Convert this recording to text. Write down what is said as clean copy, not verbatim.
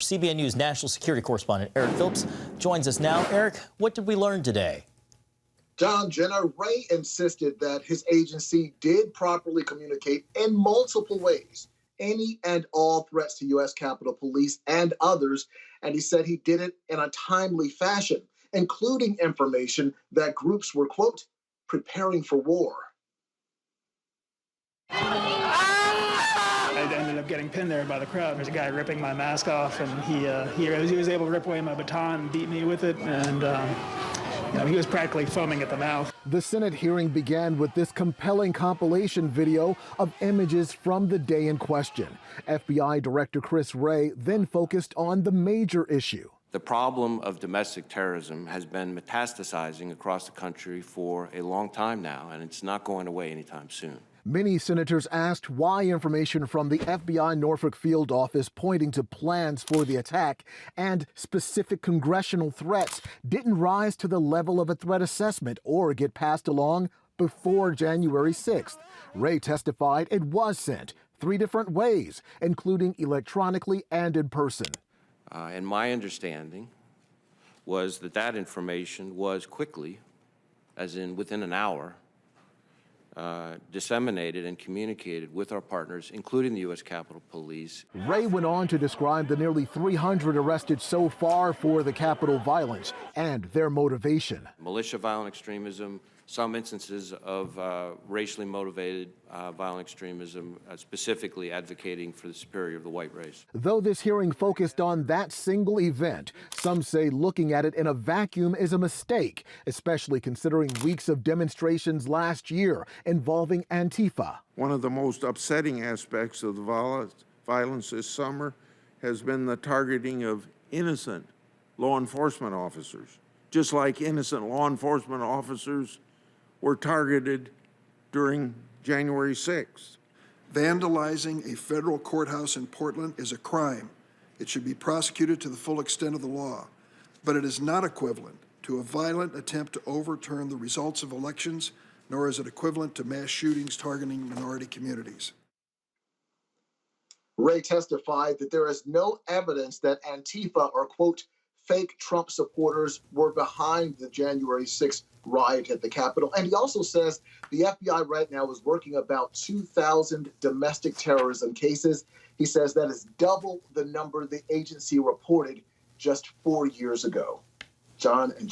CBN News national security correspondent Eric Phillips joins us now. Eric, what did we learn today? John, Jenna, Ray insisted that his agency did properly communicate in multiple ways any and all threats to U.S. Capitol Police and others, and he said he did it in a timely fashion, including information that groups were, quote, preparing for war. I ended up getting pinned there by the crowd. There's a guy ripping my mask off, and he was able to rip away my baton and beat me with it, and he was practically foaming at the mouth. The Senate hearing began with this compelling compilation video of images from the day in question. FBI Director Chris Wray then focused on the major issue. The problem of domestic terrorism has been metastasizing across the country for a long time now, and it's not going away anytime soon. Many senators asked why information from the FBI Norfolk field office pointing to plans for the attack and specific congressional threats didn't rise to the level of a threat assessment or get passed along before January 6th. Wray testified it was sent 3 different ways, including electronically and in person. And my understanding was that information was quickly, as in within an hour, disseminated and communicated with our partners, including the U.S. Capitol Police. Wray went on to describe the nearly 300 arrested so far for the Capitol violence and their motivation. Militia violent extremism, some instances of racially motivated violent extremism, specifically advocating for the superiority of the white race. Though this hearing focused on that single event, some say looking at it in a vacuum is a mistake, especially considering weeks of demonstrations last year involving Antifa. One of the most upsetting aspects of the violence this summer has been the targeting of innocent law enforcement officers, just like innocent law enforcement officers were targeted during January 6th. Vandalizing a federal courthouse in Portland is a crime. It should be prosecuted to the full extent of the law, but it is not equivalent to a violent attempt to overturn the results of elections, nor is it equivalent to mass shootings targeting minority communities. Ray testified that there is no evidence that Antifa or, quote, fake Trump supporters were behind the January 6th riot at the Capitol. And he also says the FBI right now is working about 2,000 domestic terrorism cases. He says that is double the number the agency reported just 4 years ago. John and